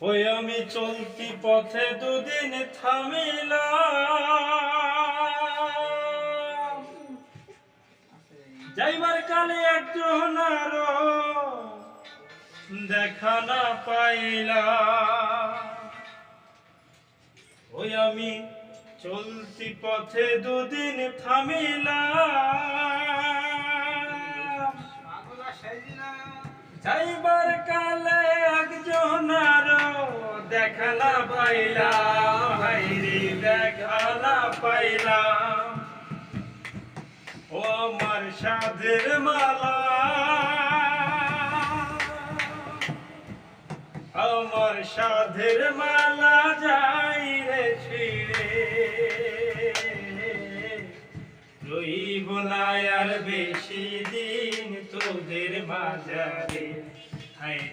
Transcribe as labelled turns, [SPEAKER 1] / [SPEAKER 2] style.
[SPEAKER 1] ওই আমি চলতি পথে দুদিন থামিলাম, যাইবার কালে একজন আরো দেখা না পাইলাম। ওই আমি চলতি পথে দুদিন থামিলাম, যাইবার কালে একজন আরো দেখা না পাইলাম, হাইরে দেখা না পাইলাম। ও আমার সাধের মালা, আমার সাধের মালা যাই রে ছিড়ে, রইব না আর বেশি দিন তোদের মাঝারে।